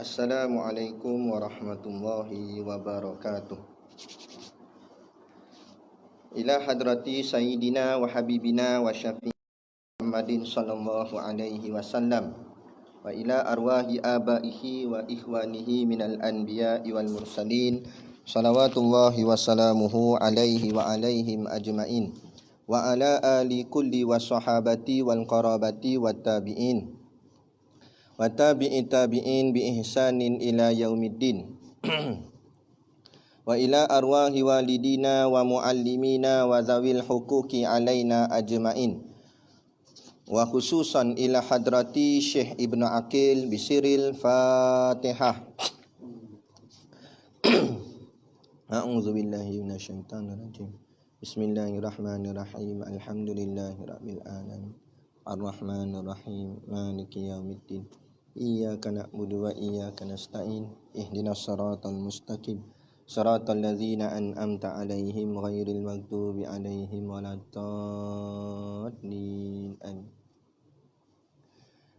Assalamualaikum warahmatullahi wabarakatuh. Ila hadrati sayyidina wa habibina wa syafi'i Muhammadin sallallahu alaihi wasallam wa ila arwahi abaihi wa ikhwanihi minal anbiya'i wal mursalin salawatullahi wa salamuhu alaihi wa alaihim ajma'in wa ala ali kulli wa sahabati wal qarabati wat tabi'in wa tabi'i tabi'in bi ihsanin ila yaumiddin wa ila arwahi walidina wa muallimina wa zawil huquqi alaina ajma'in wa khususan ila hadrati Syekh Ibnu Aqil bisiril Fatihah. A'udzu billahi minasyaitonir rajim. Bismillahirrahmanirrahim. Alhamdulillahirabbil alamin. Arrahmanir rahim. Maliki yaumiddin. Iyyaka na'budu wa iyyaka nasta'in. Ihdinas siratal mustaqim. Siratal ladzina an'amta 'alaihim ghairil maghdubi 'alaihim waladdallin.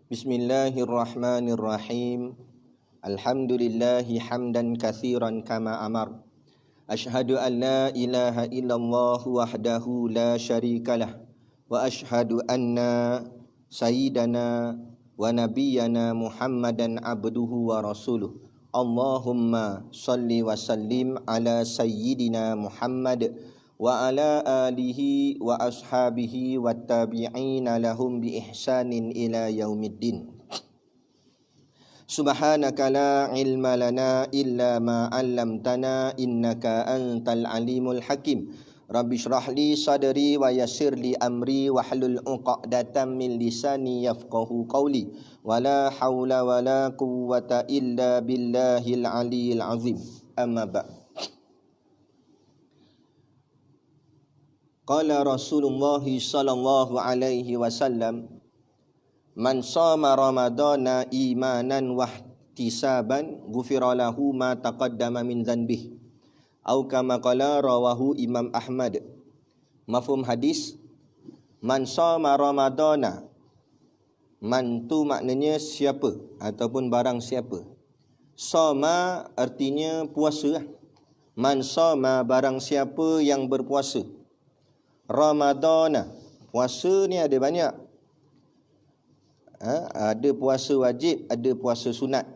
Bismillahirrahmanirrahim. Alhamdulillahi hamdan katsiran kama amar. Asyhadu an la ilaha illallah wahdahu la syarikalah wa asyhadu anna sayyidana wa nabiyyana Muhammadan abduhu wa rasuluh. Allahumma salli wa sallim ala sayyidina Muhammad wa ala alihi wa ashabihi wa tabi'ina lahum bi ihsanin ila yaumiddin. Subhanaka la ilma lana illa ma 'allamtana innaka antal alimul hakim. Rabbi shrah li sadri wa yassir li amri wahlul 'uqdatam min lisani yafqahu qawli. Wala haula wala quwwata illa billahil aliyil azim. Amma ba'd. Qala Rasulullah sallallahu alaihi wasallam, man shoma ramadana imanan wahtisaban ghufira lahu ma taqaddama min dhanbihi. Au kama qala rawahu Imam Ahmad. Mafhum hadis, man shoma ramadana, man tu maknanya siapa ataupun barang siapa. Shoma artinya puasa. Man shoma barang siapa yang berpuasa. Ramadana, puasa ni ada banyak. Ada puasa wajib, ada puasa sunat.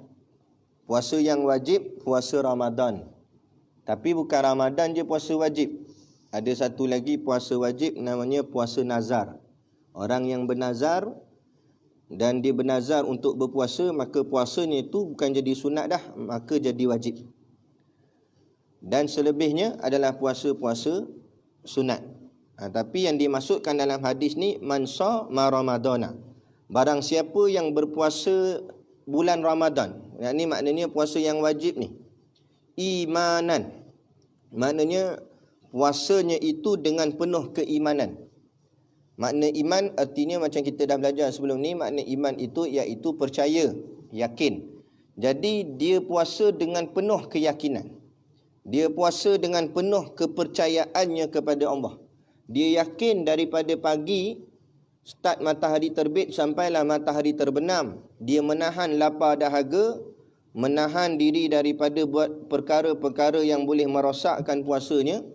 Puasa yang wajib, puasa Ramadan. Tapi bukan Ramadan je puasa wajib. Ada satu lagi puasa wajib namanya puasa nazar. Orang yang bernazar dan dia bernazar untuk berpuasa, maka puasanya itu bukan jadi sunat dah, maka jadi wajib. Dan selebihnya adalah puasa-puasa sunat. Tapi yang dimaksudkan dalam hadis ni, man shoma ramadana, barang siapa yang berpuasa bulan Ramadan. Yang ni maknanya puasa yang wajib ni, imanan, maknanya puasanya itu dengan penuh keimanan. Makna iman artinya macam kita dah belajar sebelum ni, makna iman itu iaitu percaya, yakin. Jadi dia puasa dengan penuh keyakinan. Dia puasa dengan penuh kepercayaannya kepada Allah. Dia yakin daripada pagi start matahari terbit sampailah matahari terbenam, dia menahan lapar dahaga, menahan diri daripada buat perkara-perkara yang boleh merosakkan puasanya.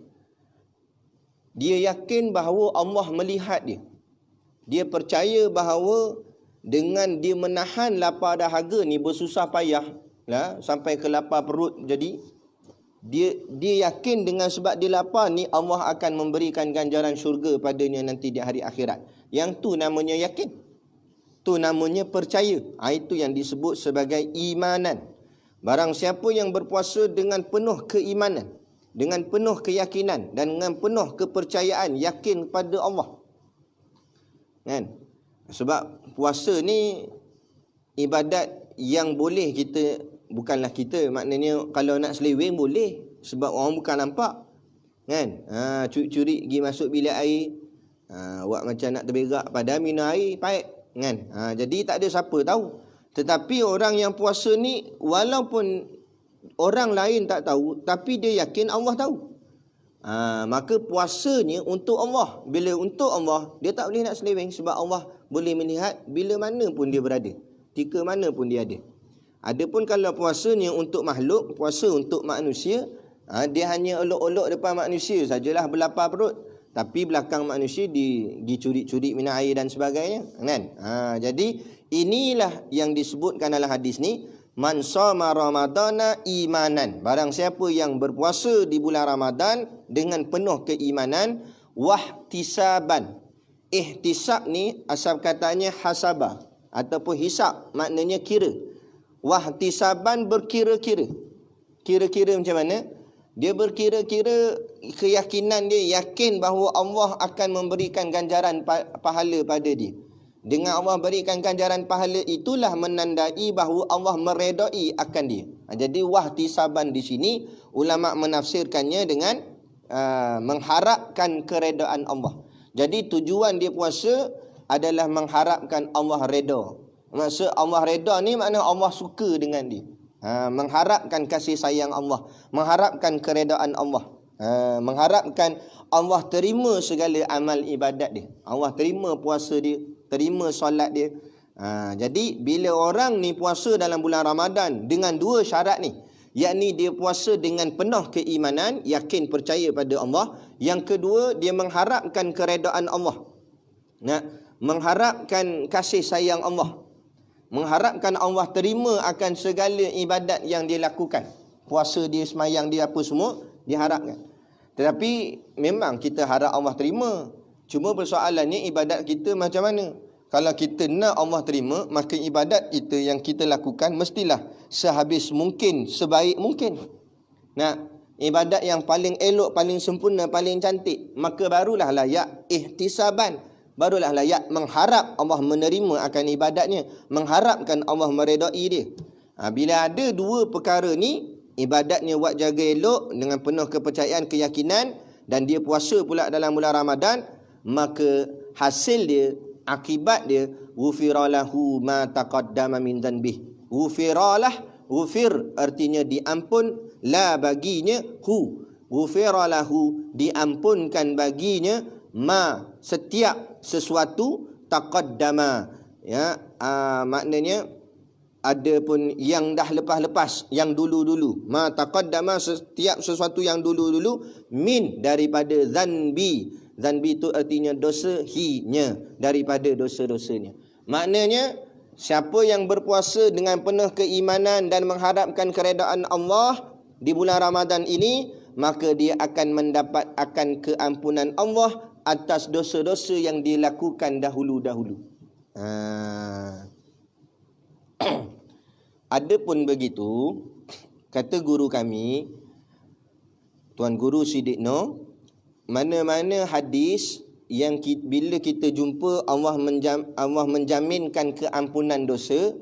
Dia yakin bahawa Allah melihat dia. Dia percaya bahawa dengan dia menahan lapar dahaga ni bersusah payah lah, sampai ke lapar perut jadi, dia yakin dengan sebab dia lapar ni Allah akan memberikan ganjaran syurga padanya nanti di hari akhirat. Yang tu namanya yakin. Tu namanya percaya. Itu yang disebut sebagai imanan. Barang siapa yang berpuasa dengan penuh keimanan, dengan penuh keyakinan dan dengan penuh kepercayaan, yakin kepada Allah. Kan? Sebab puasa ni ibadat yang boleh kita, bukanlah kita, maknanya kalau nak seleweng boleh, sebab orang bukan nampak. Kan? Curi-curi pergi masuk bilik air, buat macam nak terberak, padahal minum air pahit. Kan? Jadi tak ada siapa tahu. Tetapi orang yang puasa ni, walaupun orang lain tak tahu, tapi dia yakin Allah tahu. Maka puasanya untuk Allah. Bila untuk Allah, dia tak boleh nak seleweng, sebab Allah boleh melihat bila mana pun dia berada, ketika mana pun dia ada. Adapun kalau puasanya untuk makhluk, puasa untuk manusia, dia hanya olok-olok depan manusia sajalah berlapar perut. Tapi belakang manusia dicuri-curi minum air dan sebagainya, kan? Jadi inilah yang disebutkan dalam hadis ni, man shoma ramadana imanan. Barang siapa yang berpuasa di bulan Ramadan dengan penuh keimanan, wahtisaban. Ihtisab ni asal katanya hasabah ataupun hisab, maknanya kira. Wahtisaban berkira-kira. Kira-kira macam mana? Dia berkira-kira keyakinan dia, yakin bahawa Allah akan memberikan ganjaran pahala pada dia. Dengan Allah berikan ganjaran pahala itulah menandai bahawa Allah meredai akan dia. Jadi wahtisaban di sini ulama menafsirkannya dengan mengharapkan keredaan Allah. Jadi tujuan dia puasa adalah mengharapkan Allah reda. Maksud Allah reda ni makna Allah suka dengan dia. Mengharapkan kasih sayang Allah, mengharapkan keredaan Allah, mengharapkan Allah terima segala amal ibadat dia. Allah terima puasa dia, terima solat dia. Jadi bila orang ni puasa dalam bulan Ramadan dengan dua syarat ni, yakni dia puasa dengan penuh keimanan, yakin percaya pada Allah. Yang kedua, dia mengharapkan keredaan Allah, mengharapkan kasih sayang Allah, mengharapkan Allah terima akan segala ibadat yang dia lakukan. Puasa dia, semayang dia, apa semua diharapkan. Tetapi memang kita harap Allah terima. Cuma persoalannya ibadat kita macam mana? Kalau kita nak Allah terima, maka ibadat kita yang kita lakukan mestilah sehabis mungkin, sebaik mungkin. Ibadat yang paling elok, paling sempurna, paling cantik, maka barulah layak ihtisaban. Barulah layak mengharap Allah menerima akan ibadatnya, mengharapkan Allah meredai dia. Bila ada dua perkara ni, ibadatnya buat jaga elok dengan penuh kepercayaan, keyakinan, dan dia puasa pula dalam bulan Ramadan, maka hasil dia, akibat dia, ghufiralahu ma taqaddama min dhanbih. Ghufiralah, ghufir artinya diampun, la baginya, hu. Ghufiralahu diampunkan baginya, ma setiap sesuatu, taqaddama maknanya ada pun yang dah lepas-lepas, yang dulu-dulu. Ma taqaddama setiap sesuatu yang dulu-dulu, min daripada zanbi. Zanbi itu artinya dosa, hi-nya daripada dosa-dosanya. Maknanya siapa yang berpuasa dengan penuh keimanan dan mengharapkan keredaan Allah di bulan Ramadan ini, maka dia akan mendapat akan keampunan Allah atas dosa-dosa yang dilakukan dahulu-dahulu. Adapun begitu, kata guru kami, Tuan Guru Siddiq Noh, mana-mana hadis yang bila kita jumpa Allah menjaminkan keampunan dosa,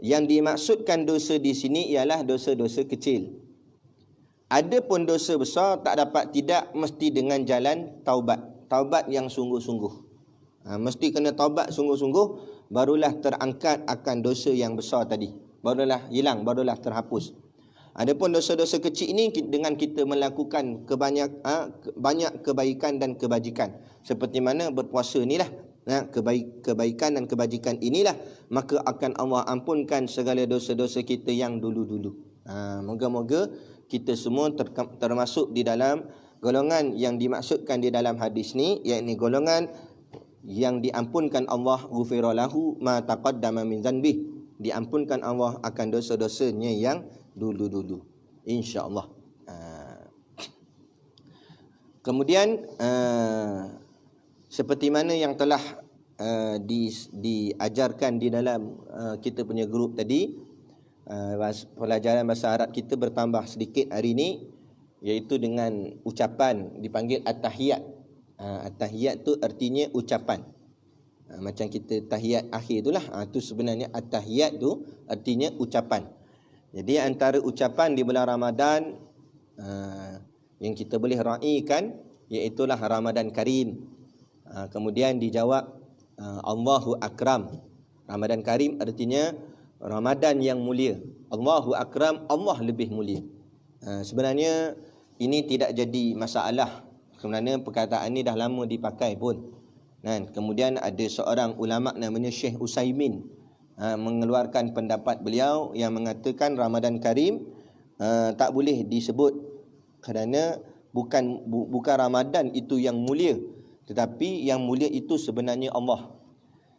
yang dimaksudkan dosa di sini ialah dosa-dosa kecil. Adapun dosa besar tak dapat tidak mesti dengan jalan taubat. Taubat yang sungguh-sungguh. Mesti kena taubat sungguh-sungguh, barulah terangkat akan dosa yang besar tadi. Barulah hilang, barulah terhapus. Adapun dosa-dosa kecil ini dengan kita melakukan banyak kebaikan dan kebajikan. Seperti mana berpuasa inilah, kebaikan dan kebajikan inilah, maka akan Allah ampunkan segala dosa-dosa kita yang dulu-dulu. Moga-moga kita semua termasuk di dalam golongan yang dimaksudkan di dalam hadis ni, yakni golongan yang diampunkan Allah, ghufiralahu ma taqaddama min dhanbih, diampunkan Allah akan dosa-dosanya yang dulu-dulu, insya-Allah. Kemudian seperti mana yang telah diajarkan di dalam kita punya grup tadi, pelajaran bahasa Arab kita bertambah sedikit hari ini, iaitu dengan ucapan dipanggil at-tahiyat. At-tahiyat tu artinya ucapan. Macam kita tahiyat akhir itulah, tu sebenarnya at-tahiyat tu artinya ucapan. Jadi antara ucapan di bulan Ramadan yang kita boleh raikan, iaitulah Ramadan Karim. Kemudian dijawab Allahu Akram. Ramadan Karim artinya Ramadan yang mulia. Allahu Akram, Allah lebih mulia. Sebenarnya ini tidak jadi masalah. Sebenarnya perkataan ini dah lama dipakai pun. Kemudian ada seorang ulama namanya Syekh Usaimin. mengeluarkan pendapat beliau yang mengatakan Ramadan Karim tak boleh disebut kerana bukan Ramadan itu yang mulia, tetapi yang mulia itu sebenarnya Allah.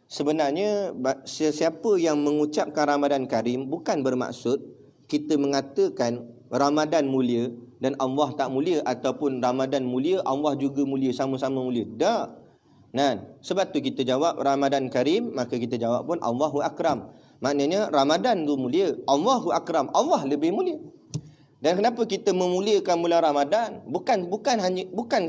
Sebenarnya sesiapa yang mengucapkan Ramadan Karim bukan bermaksud kita mengatakan Ramadan mulia dan Allah tak mulia, ataupun Ramadan mulia Allah juga mulia, sama-sama mulia. Tak. Nah, sebab tu kita jawab Ramadan Karim, maka kita jawab pun Allahu Akram. Maknanya Ramadan tu mulia, Allahu Akram, Allah lebih mulia. Dan kenapa kita memuliakan bulan Ramadan? Bukan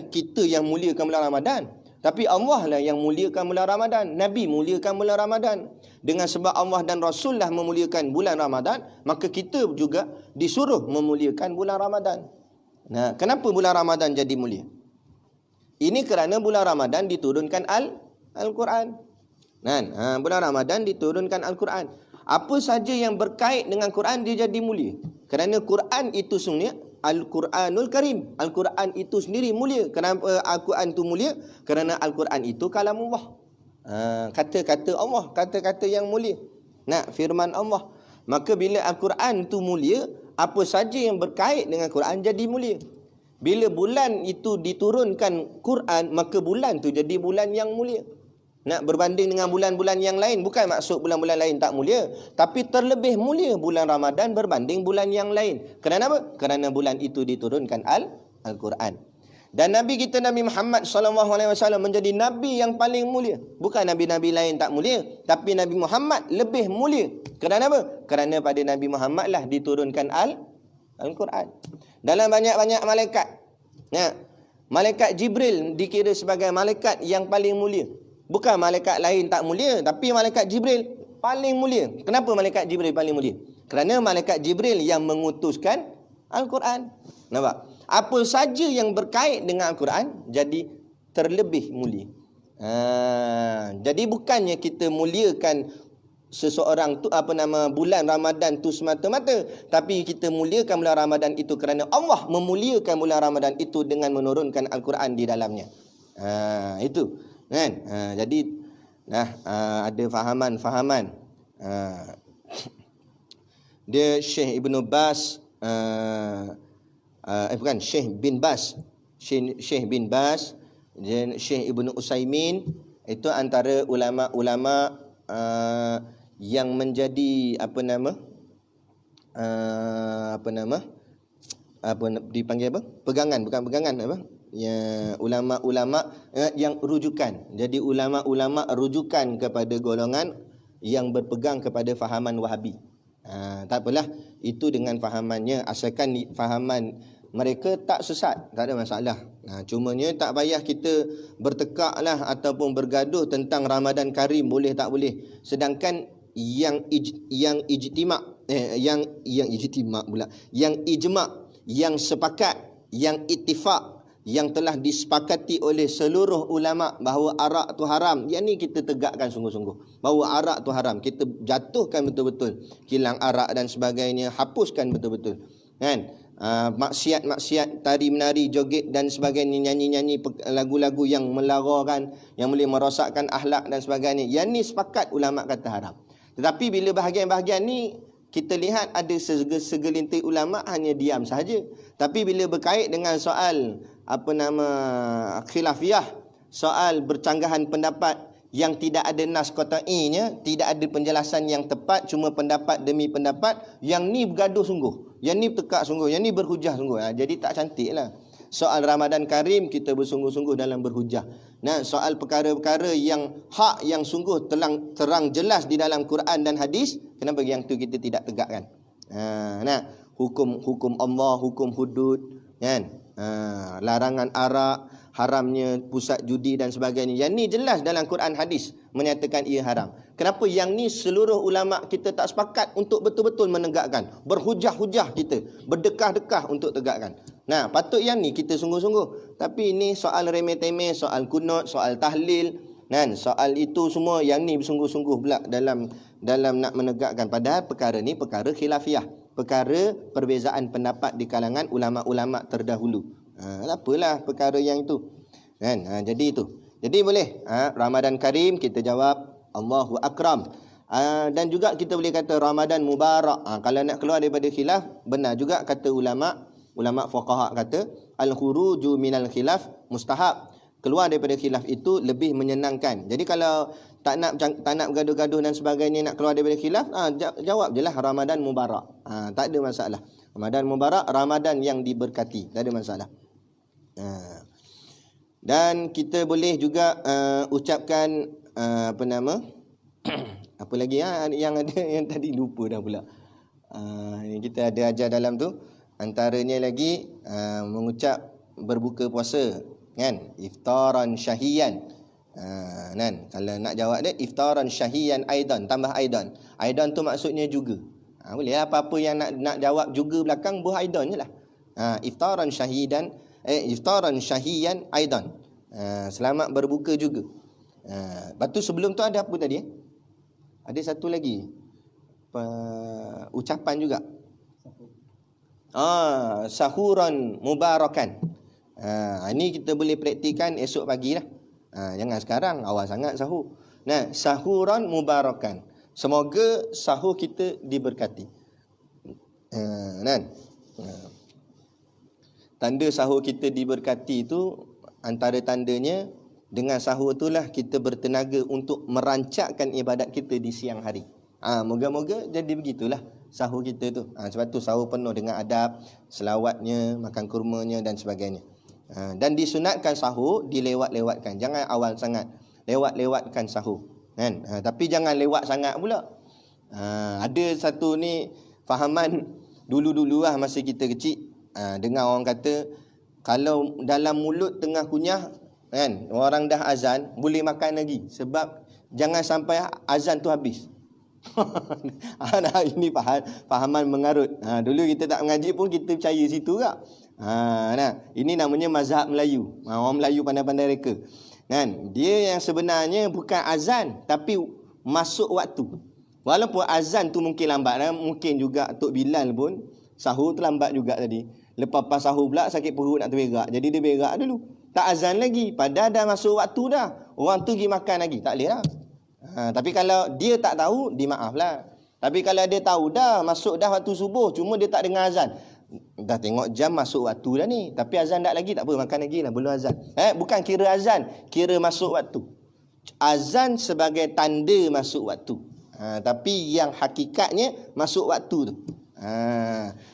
kita yang muliakan bulan Ramadan, tapi Allah lah yang muliakan bulan Ramadan. Nabi muliakan bulan Ramadan. Dengan sebab Allah dan Rasul lah memuliakan bulan Ramadan, maka kita juga disuruh memuliakan bulan Ramadan. Nah, kenapa bulan Ramadan jadi mulia? Ini kerana bulan Ramadan diturunkan Al-Quran. Bulan Ramadan diturunkan Al-Quran. Apa saja yang berkait dengan Quran dia jadi mulia. Kerana Quran itu sebenarnya Al-Quranul Karim. Al-Quran itu sendiri mulia. Kenapa Al-Quran itu mulia? Kerana Al-Quran itu kalamullah. Kata-kata Allah, kata-kata yang mulia. Firman Allah. Maka bila Al-Quran itu mulia, apa saja yang berkait dengan Quran jadi mulia. Bila bulan itu diturunkan Quran, maka bulan tu jadi bulan yang mulia. Berbanding dengan bulan-bulan yang lain, bukan maksud bulan-bulan lain tak mulia, tapi terlebih mulia bulan Ramadan berbanding bulan yang lain. Kerana apa? Kerana bulan itu diturunkan Al-Quran. Dan Nabi kita Nabi Muhammad SAW menjadi Nabi yang paling mulia. Bukan Nabi-Nabi lain tak mulia, tapi Nabi Muhammad lebih mulia. Kerana apa? Kerana pada Nabi Muhammad lah diturunkan Al-Quran. Dalam banyak-banyak malaikat, malaikat Jibril dikira sebagai malaikat yang paling mulia. Bukan malaikat lain tak mulia, tapi malaikat Jibril paling mulia. Kenapa malaikat Jibril paling mulia? Kerana malaikat Jibril yang mengutuskan Al-Quran. Nampak? Apa saja yang berkait dengan Al-Quran jadi terlebih mulia. Jadi bukannya kita muliakan seseorang tu bulan Ramadan tu semata-mata, tapi kita muliakan bulan Ramadan itu kerana Allah memuliakan bulan Ramadan itu dengan menurunkan Al-Quran di dalamnya. Itu kan? Jadi ada fahaman-fahaman. Dia Syekh Ibn Bas, bukan Syekh bin Bas, Syekh bin Bas dan Syekh Ibn Utsaimin itu antara ulama-ulama yang menjadi dipanggil apa? Pegangan, bukan pegangan apa? Ya, ulama-ulama yang rujukan. Jadi ulama-ulama rujukan kepada golongan yang berpegang kepada fahaman Wahabi. Tak apalah, itu dengan fahamannya, asalkan fahaman mereka tak sesat, tak ada masalah. Cumanya tak payah kita bertekaklah ataupun bergaduh tentang Ramadan Karim boleh tak boleh. Sedangkan yang ijtima', yang ijma', yang sepakat, yang ittifaq, yang telah disepakati oleh seluruh ulama bahawa arak tu haram, yang ni kita tegakkan sungguh-sungguh. Bahawa arak tu haram, kita jatuhkan betul-betul. Kilang arak dan sebagainya, hapuskan betul-betul. Kan? Maksiat-maksiat, tari menari, joget dan sebagainya, nyanyi-nyanyi lagu-lagu yang melarakan, yang boleh merosakkan akhlak dan sebagainya. Yang ni sepakat ulama kata haram. Tetapi bila bahagian-bahagian ni kita lihat ada segelintir ulama hanya diam sahaja. Tapi bila berkait dengan soal khilafiyah, soal bercanggahan pendapat yang tidak ada nas qat'inya, tidak ada penjelasan yang tepat, cuma pendapat demi pendapat, yang ni bergaduh sungguh, yang ni tekak sungguh, yang ni berhujah sungguh. Jadi tak cantiklah. Soal Ramadan Karim kita bersungguh-sungguh dalam berhujah. Soal perkara-perkara yang hak yang sungguh terang jelas di dalam Quran dan hadis, kenapa yang tu kita tidak tegakkan? Hukum Allah, hukum hudud, kan? Larangan arak, haramnya pusat judi dan sebagainya. Yang ni jelas dalam Quran hadis menyatakan ia haram. Kenapa yang ni seluruh ulama kita tak sepakat untuk betul-betul menegakkan? Berhujah-hujah kita, berdekah-dekah untuk tegakkan. Patut yang ni kita sungguh-sungguh. Tapi ini soal remeh-temeh, soal kunut, soal tahlil, soal itu semua, yang ni sungguh-sungguh pula dalam nak menegakkan. Padahal perkara ni perkara khilafiyah, perkara perbezaan pendapat di kalangan ulama-ulama terdahulu. Apalah perkara yang itu, kan? Jadi itu. Jadi boleh Ramadan Karim kita jawab Allahu Akram. Dan juga kita boleh kata Ramadan Mubarak. Kalau nak keluar daripada khilaf, benar juga kata ulama fuqaha kata al-khuruju minal khilaf mustahab. Keluar daripada khilaf itu lebih menyenangkan. Jadi kalau tak nak gaduh-gaduh dan sebagainya, nak keluar daripada khilaf, jawab je lah Ramadan Mubarak. Tak ada masalah. Ramadan Mubarak, Ramadan yang diberkati, tak ada masalah. Dan kita boleh juga ucapkan apa nama apa lagi yang ada yang tadi lupa dah pula. Kita ada ajar dalam tu, antaranya lagi mengucap berbuka puasa, kan, iftaran syahiyan. Kan, kalau nak jawab dia iftaran syahiyan aidan, tambah aidan. Aidan tu maksudnya juga. Boleh apa-apa yang nak jawab juga belakang buah aidan je lah. Iftaran syahidan iftaran syahiyan aidan. Selamat berbuka juga. Lepas tu sebelum tu ada apa tadi? Ada satu lagi ucapan juga. Sahuran mubarakan. Ini kita boleh praktikan esok pagi lah. Jangan sekarang, awal sangat sahur. Nah, sahuran mubarakan. Semoga sahur kita diberkati. Kan? Tanda sahur kita diberkati itu, antara tandanya dengan sahur itulah kita bertenaga untuk merancakkan ibadat kita di siang hari. Moga-moga jadi begitulah sahur kita tu. Sebab tu sahur penuh dengan adab, selawatnya, makan kurmanya dan sebagainya. Dan disunatkan sahur dilewat-lewatkan. Jangan awal sangat. Lewat-lewatkan sahur. Kan? Tapi jangan lewat sangat pula. Ada satu ni fahaman dulu-dulu lah masa kita kecil. Dengar orang kata kalau dalam mulut tengah kunyah, kan, orang dah azan, boleh makan lagi. Sebab jangan sampai azan tu habis. Ini fahaman mengarut. Dulu kita tak mengaji pun kita percaya situ tak? Ini namanya mazhab Melayu. Orang Melayu pandai-pandai reka. Kan? Dia yang sebenarnya bukan azan, tapi masuk waktu. Walaupun azan tu mungkin lambat, mungkin juga Tok Bilal pun sahur tu lambat juga tadi. Lepas sahur pula sakit perut nak terberak. Jadi dia berak dulu. Tak azan lagi. Padahal dah masuk waktu dah. Orang tu pergi makan lagi. Tak boleh lah. Tapi kalau dia tak tahu, dimaaf lah. Tapi kalau dia tahu dah, masuk dah waktu subuh, cuma dia tak dengar azan. Dah tengok jam masuk waktu dah ni. Tapi azan tak lagi, tak apa, makan lagi lah, belum azan. Bukan kira azan, kira masuk waktu. Azan sebagai tanda masuk waktu. Tapi yang hakikatnya masuk waktu tu.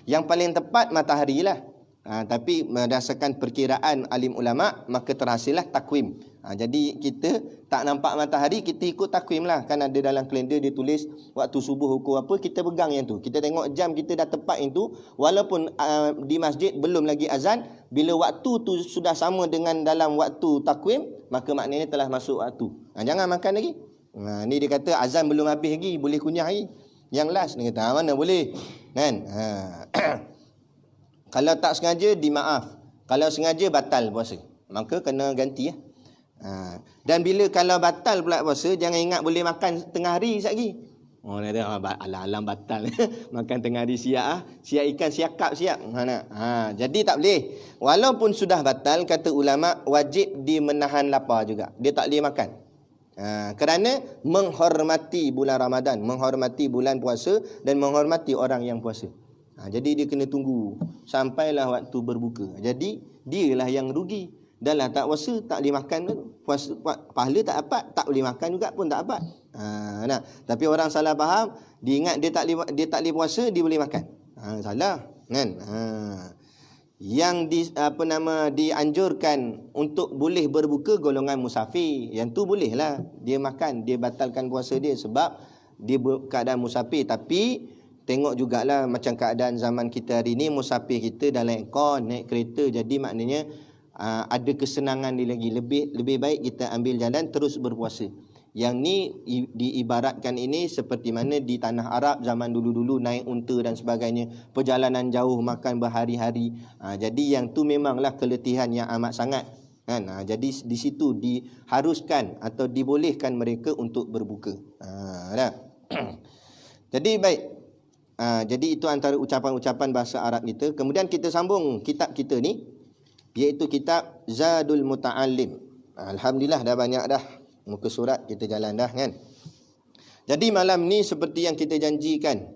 Yang paling tepat matahari lah. Tapi berdasarkan perkiraan alim ulama, maka terhasillah takwim. Jadi kita tak nampak matahari, kita ikut takwim lah. Kan ada dalam kalender dia tulis waktu subuh ukur apa, kita pegang yang tu. Kita tengok jam kita dah tepat yang tu. Walaupun di masjid belum lagi azan, bila waktu tu sudah sama dengan dalam waktu takwim, maka maknanya telah masuk waktu. Jangan makan lagi. Ni dia kata azan belum habis lagi, boleh kunyah lagi. Yang last dia kata mana boleh. Kan? Kalau tak sengaja, dimaaf. Kalau sengaja, batal puasa. Maka kena ganti ya. Dan bila kalau batal pula puasa, jangan ingat boleh makan tengah hari sekejap lagi. Dia kata, alam batal. Makan tengah hari siap. Siap ikan, siap kap, siap. Jadi tak boleh. Walaupun sudah batal, kata ulama, wajib dia menahan lapar juga. Dia tak boleh makan. Kerana menghormati bulan Ramadan, menghormati bulan puasa dan menghormati orang yang puasa. Jadi dia kena tunggu sampailah waktu berbuka. Jadi dialah yang rugi. Dah lah tak puasa, tak boleh makan. Puasa, pahala tak dapat, tak boleh makan juga pun tak dapat. Tapi orang salah faham, dia ingat dia tak boleh puasa, dia boleh makan. Salah, kan? Yang dianjurkan untuk boleh berbuka golongan musafir. Yang tu boleh lah dia makan, dia batalkan puasa dia sebab dia keadaan musafir. Tapi tengok jugalah macam keadaan zaman kita hari ni, musafir kita dalam aircon, naik kereta. Jadi maknanya ada kesenangan dia lagi. Lebih baik kita ambil jalan terus berpuasa. Yang ni diibaratkan ini seperti mana di tanah Arab zaman dulu-dulu naik unta dan sebagainya, perjalanan jauh, makan berhari-hari. Jadi yang tu memanglah keletihan yang amat sangat, kan? Jadi di situ diharuskan atau dibolehkan mereka untuk berbuka. Jadi baik. Jadi itu antara ucapan-ucapan bahasa Arab kita. Kemudian kita sambung kitab kita ni, iaitu kitab Zadul Muta'allim. Alhamdulillah dah banyak dah muka surat kita jalan dah, kan. Jadi malam ni seperti yang kita janjikan,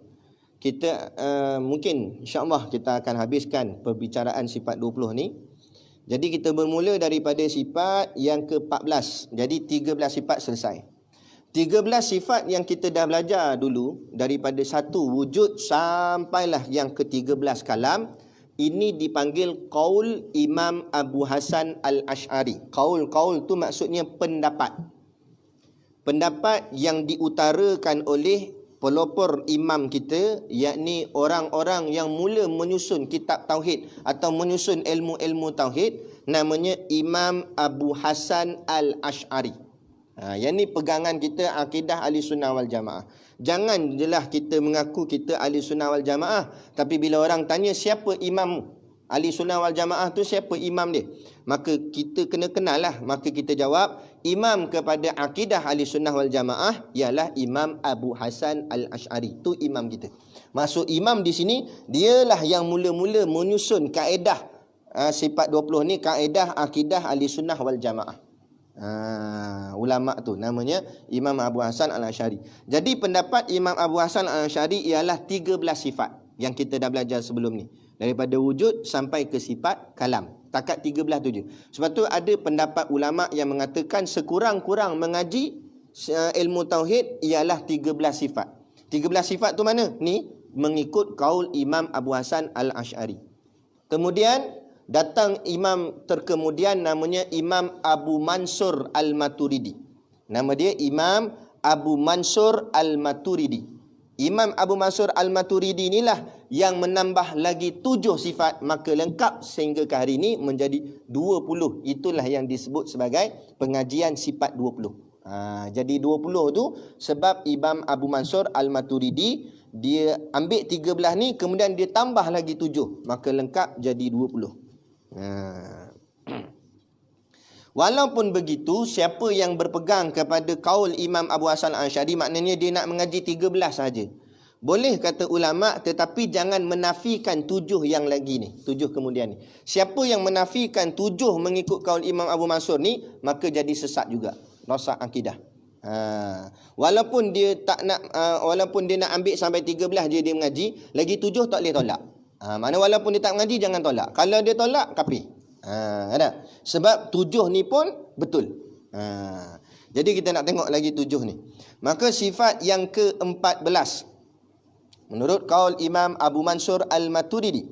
kita mungkin insya-Allah kita akan habiskan perbicaraan sifat 20 ni. Jadi kita bermula daripada sifat yang ke-14. Jadi 13 sifat selesai. 13 sifat yang kita dah belajar dulu, daripada satu wujud sampailah yang ke-13 kalam, ini dipanggil qaul Imam Abu Hasan Al-Ash'ari. Qaul tu maksudnya pendapat. Pendapat yang diutarakan oleh pelopor imam kita, yakni orang-orang yang mula menyusun kitab tauhid atau menyusun ilmu-ilmu tauhid, namanya Imam Abu Hasan Al-Ash'ari. Yang ni pegangan kita akidah Ahlussunnah wal Jamaah. Jangan jelah kita mengaku kita Ahlussunnah wal Jamaah, tapi bila orang tanya siapa imam Ahlussunnah wal Jamaah tu, siapa imam dia, maka kita kena kenal lah. Maka kita jawab, imam kepada akidah Ahlussunnah wal Jamaah ialah Imam Abu Hasan Al-Ash'ari. Tu imam kita. Maksud imam di sini, dialah yang mula-mula menyusun kaedah sifat 20 ni, kaedah akidah Ahlussunnah wal Jamaah. Ulama tu namanya Imam Abu Hasan Al-Ash'ari. Jadi pendapat Imam Abu Hasan Al-Ash'ari ialah 13 sifat yang kita dah belajar sebelum ni, daripada wujud sampai ke sifat kalam. Takat 13 tu je. Sebab tu ada pendapat ulama yang mengatakan sekurang-kurang mengaji ilmu tauhid ialah 13 sifat. 13 sifat tu mana? Ni mengikut kaul Imam Abu Hasan Al-Ash'ari. Kemudian datang imam terkemudian, namanya Imam Abu Mansur Al-Maturidi. Nama dia Imam Abu Mansur Al-Maturidi. Imam Abu Mansur Al-Maturidi inilah yang menambah lagi 7 sifat, maka lengkap sehingga ke hari ini menjadi 20. Itulah yang disebut sebagai pengajian sifat 20. Jadi 20 tu sebab Imam Abu Mansur Al-Maturidi dia ambil 13 ni, kemudian dia tambah lagi 7, maka lengkap jadi 20. Walaupun begitu, siapa yang berpegang kepada kaul Imam Abu Hasan Al-Ash'ari, maknanya dia nak mengaji 13 saja. Boleh kata ulama, tetapi jangan menafikan 7 yang lagi ni, 7 kemudian ni. Siapa yang menafikan 7 mengikut kaul Imam Abu Mansur ni, maka jadi sesat juga, rosak akidah. Walaupun dia tak nak walaupun dia nak ambil sampai 13 je dia mengaji, lagi 7 tak boleh tolak. Mana walaupun dia tak mengaji, jangan tolak. Kalau dia tolak, kafir. Ada. Sebab 7 ni pun betul. Jadi kita nak tengok lagi 7 ni. Maka sifat yang ke-14 menurut kaul Imam Abu Mansur Al-Maturidi,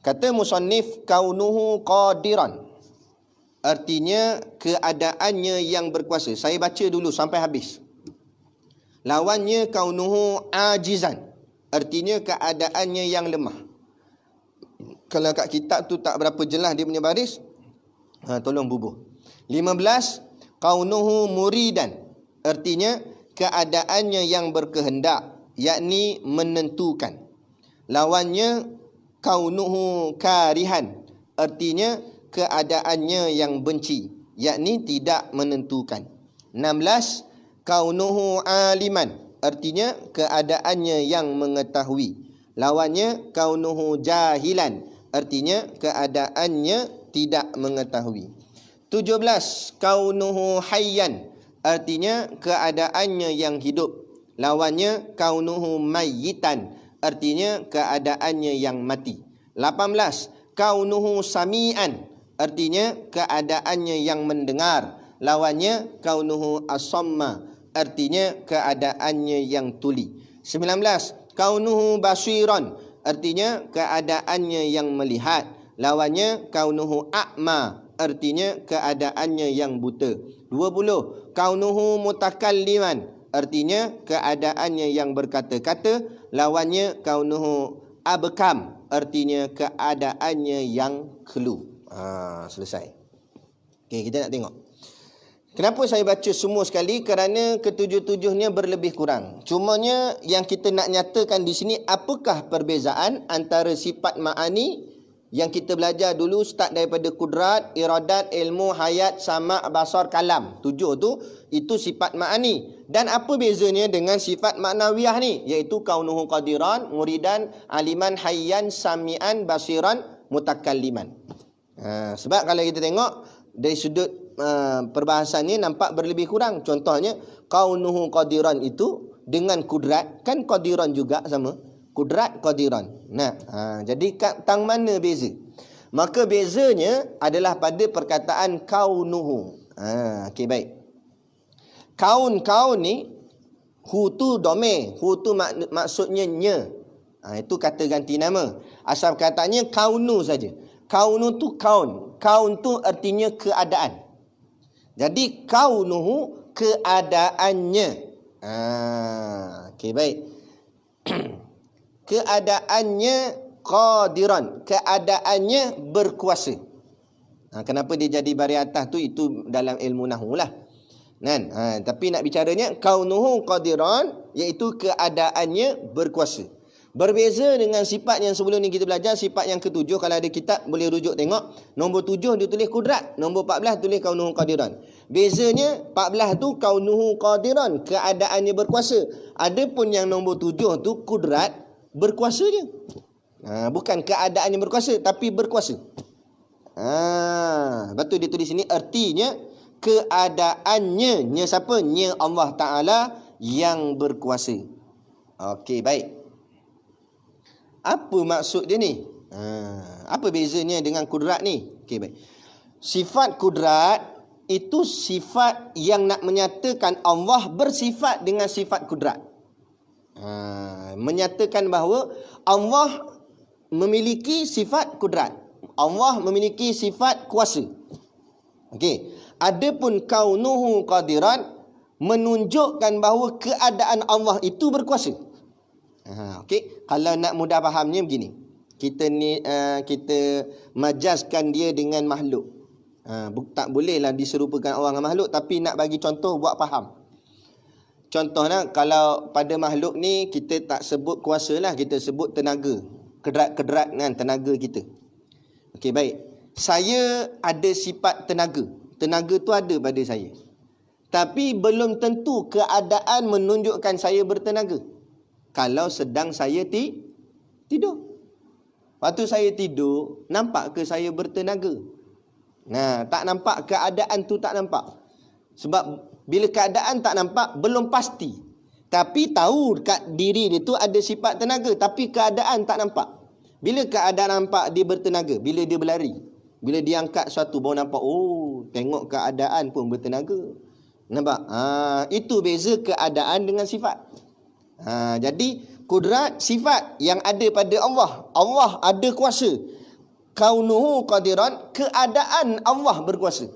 kata musannif, kaunuhu qadiran, artinya keadaannya yang berkuasa. Saya baca dulu sampai habis. Lawannya kaunuhu ajizan, artinya keadaannya yang lemah. Kalau kat kitab tu tak berapa jelas dia punya baris, tolong bubuh. 15, kaunuhu muridan, artinya keadaannya yang berkehendak, yakni menentukan. Lawannya kaunuhu karihan, artinya keadaannya yang benci, yakni tidak menentukan. 16, kaunuhu aliman, artinya keadaannya yang mengetahui. Lawannya kaunuhu jahilan, artinya keadaannya tidak mengetahui. 17, kaunuhu hayyan, artinya keadaannya yang hidup. Lawannya kaunuhu mayyitan, artinya keadaannya yang mati. 18, kaunuhu sami'an, artinya keadaannya yang mendengar. Lawannya kaunuhu asamma, artinya keadaannya yang tuli. 19, kaunuhu basiran, artinya keadaannya yang melihat. Lawannya kaunuhu a'ma, artinya keadaannya yang buta. 20, kaunuhu mutakalliman, artinya keadaannya yang berkata-kata. Lawannya kaunuhu abkam, artinya keadaannya yang kelu. Selesai. Okey, kita nak tengok. Kenapa saya baca semua sekali? Kerana ketujuh-tujuhnya berlebih kurang. Cumanya yang kita nak nyatakan di sini, apakah perbezaan antara sifat ma'ani yang kita belajar dulu, start daripada kudrat, iradat, ilmu, hayat, sama', basar, kalam. 7 tu, itu sifat ma'ani. Dan apa bezanya dengan sifat ma'nawiyah ni? Iaitu kaunuhu qadiran, muridan, aliman, hayyan, sami'an, basiran, mutakalliman. Sebab kalau kita tengok dari sudut perbahasan ni nampak berlebih kurang. Contohnya kaunuhu qadiran itu dengan kudrat, kan qadiran juga sama. Kudrat qadiran. Nah, jadi tang mana beza? Maka bezanya adalah pada perkataan kaunuhu. Okey, baik. Kaun ni hu tu domir, hu tu maksudnya nya. Itu kata ganti nama. Asal katanya kaunu saja. Kaunu tu kaun. Kaun tu artinya keadaan. Jadi kaunuhu keadaannya. Okey, baik. Keadaannya qadiran. Keadaannya berkuasa. Kenapa dia jadi baris atas tu, itu dalam ilmu nahwu lah. Kan? Tapi nak bicaranya kaunuhu qadiran, iaitu keadaannya berkuasa. Berbeza dengan sifat yang sebelum ni kita belajar, sifat yang ketujuh. Kalau ada kitab boleh rujuk tengok. Nombor 7 dia tulis kudrat, nombor 14 tulis kaunuhu qadiran. Bezanya 14 tu kaunuhu qadiran, keadaannya berkuasa. Adapun yang nombor 7 tu kudrat, berkuasa je. Bukan keadaannya berkuasa, tapi berkuasa. Betul dia tulis sini, artinya keadaannya, nya siapa? Nya Allah Ta'ala yang berkuasa. Okey, baik. Apa maksud dia ni? Apa bezanya dengan kudrat ni? Okey, baik. Sifat kudrat itu sifat yang nak menyatakan Allah bersifat dengan sifat kudrat. Menyatakan bahawa Allah memiliki sifat kudrat. Allah memiliki sifat kuasa. Okey. Adapun kaunuhu qadiran menunjukkan bahawa keadaan Allah itu berkuasa. Okey, kalau nak mudah fahamnya begini. Kita majazkan dia dengan makhluk. Tak bolehlah diserupakan Allah dengan makhluk, tapi nak bagi contoh buat faham. Contohnya kalau pada makhluk ni kita tak sebut kuasa lah, kita sebut tenaga. Kedrat-kedrat dengan tenaga kita. Okey, baik. Saya ada sifat tenaga. Tenaga tu ada pada saya. Tapi belum tentu keadaan menunjukkan saya bertenaga. Kalau sedang saya tidur. Waktu saya tidur, nampak ke saya bertenaga? Tak nampak, keadaan tu tak nampak. Sebab bila keadaan tak nampak, belum pasti. Tapi tahu kat diri dia tu ada sifat tenaga, tapi keadaan tak nampak. Bila keadaan nampak dia bertenaga, bila dia berlari, bila dia angkat sesuatu baru nampak, tengok keadaan pun bertenaga. Nampak? Itu beza keadaan dengan sifat. Jadi kudrat sifat yang ada pada Allah. Allah ada kuasa. Kaunuhu qadiran, keadaan Allah berkuasa.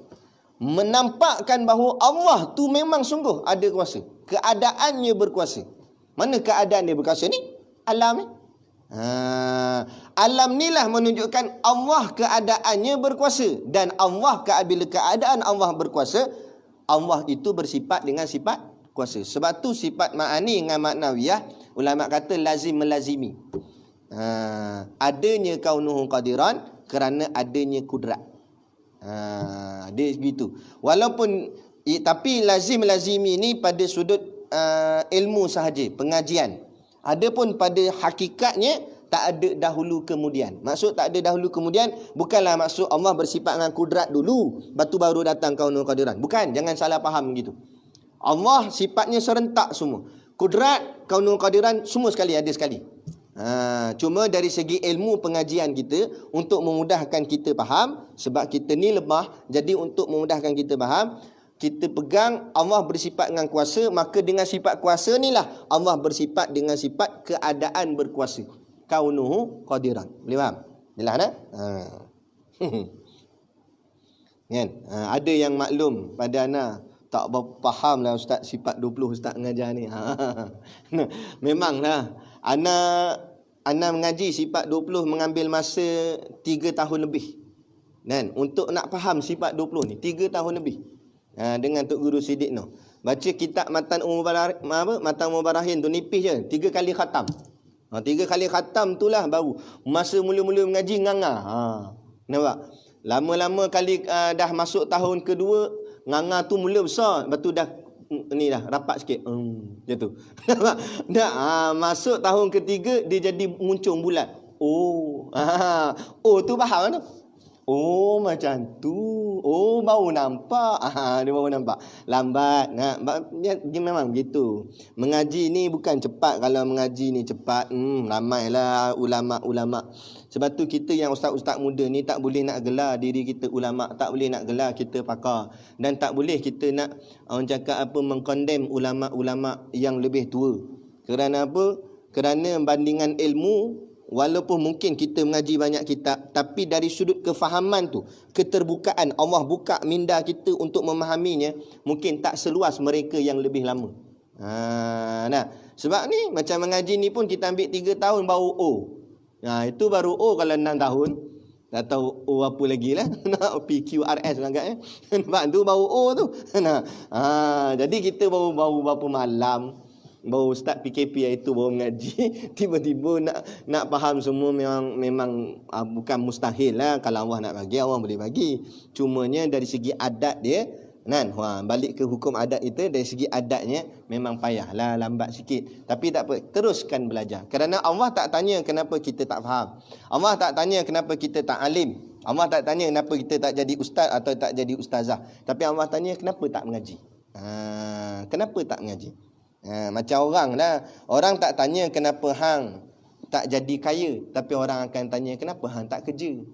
Menampakkan bahawa Allah tu memang sungguh ada kuasa. Keadaannya berkuasa. Mana keadaan dia berkuasa ni? Alam ni. Alam ni lah menunjukkan Allah keadaannya berkuasa. Dan Allah, bila keadaan Allah berkuasa, Allah itu bersifat dengan sifat kuasa. Sebab tu sifat ma'ani dengan maknawiyah, ulama kata lazim melazimi. Adanya kaunuhu qadiran kerana adanya kudrat. Dia begitu. Walaupun tapi lazim melazimi ni pada sudut ilmu sahaja, pengajian. Adapun pada hakikatnya tak ada dahulu kemudian. Maksud tak ada dahulu kemudian bukanlah maksud Allah bersifat dengan kudrat dulu, batu baru datang kaunuhu qadiran. Bukan, jangan salah faham begitu. Allah sifatnya serentak semua. Kudrat, kaunuhu qadiran semua sekali, ada sekali. Cuma dari segi ilmu pengajian kita, untuk memudahkan kita faham, sebab kita ni lemah, jadi untuk memudahkan kita faham, kita pegang Allah bersifat dengan kuasa, maka dengan sifat kuasa inilah Allah bersifat dengan sifat keadaan berkuasa. Kaunuhu qadiran. Boleh faham? Jelas tak? Kan? Ada yang maklum pada ana, tak faham lah Ustaz sifat 20 Ustaz mengajar ni. Memanglah ana mengaji sifat 20 mengambil masa 3 tahun lebih. Dan untuk nak faham sifat 20 ni 3 tahun lebih. Dengan Tok Guru Siddiq no. Baca kitab Matan Mubarahin tu nipis je, 3 kali khatam. 3 kali khatam tu lah baru. Masa mula-mula mengaji nganga. Nampak? Lama-lama kali dah masuk tahun kedua, nganga tu mula besar, lepas tu dah ni dah rapat sikit. Macam tu. Dah masuk tahun ketiga dia jadi muncung bulat. Tu faham tu. Oh macam tu. Oh baru nampak. Dia baru nampak. Lambat. Dia memang begitu. Mengaji ni bukan cepat. Kalau mengaji ni cepat, ramailah ulama-ulama. Sebab tu kita yang ustaz-ustaz muda ni tak boleh nak gelar diri kita ulama, tak boleh nak gelar kita pakar, dan tak boleh kita nak orang cakap apa mengkondem ulama-ulama yang lebih tua. Kerana apa? Kerana bandingan ilmu, walaupun mungkin kita mengaji banyak kitab, tapi dari sudut kefahaman tu, keterbukaan, Allah buka minda kita untuk memahaminya, mungkin tak seluas mereka yang lebih lama. Sebab ni macam mengaji ni pun kita ambil 3 tahun baru O. Itu baru O kalau 6 tahun. Tak tahu O apa lagi lah. PQRS agak Nampak tu baru O tu. Jadi kita baru berapa malam, baru start PKP itu baru mengaji. Tiba-tiba nak faham semua memang bukan mustahil lah. Kalau Allah nak bagi, Allah boleh bagi. Cumanya dari segi adat dia, balik ke hukum adat itu, dari segi adatnya memang payahlah, lambat sikit. Tapi tak apa, teruskan belajar. Kerana Allah tak tanya kenapa kita tak faham. Allah tak tanya kenapa kita tak alim. Allah tak tanya kenapa kita tak jadi ustaz atau tak jadi ustazah. Tapi Allah tanya kenapa tak mengaji. Kenapa tak mengaji? Macam orang lah. Orang tak tanya kenapa hang tak jadi kaya, tapi orang akan tanya kenapa hang tak kerja.